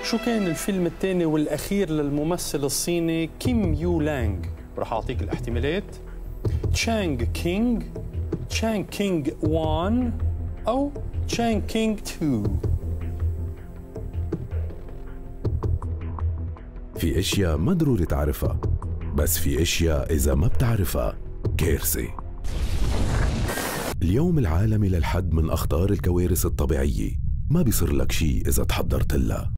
شو كان الفيلم الثاني والأخير للممثل الصيني كيم يو لانغ؟ رح أعطيك الاحتمالات: تشانغ كينغ، تشانغ كينغ 1 أو تشانغ كينغ 2. في اشياء ما ضروري تعرفها، بس في اشياء اذا ما بتعرفها كارثة. اليوم العالمي للحد من اخطار الكوارث الطبيعية، ما بيصير لك شيء اذا تحضرت لها.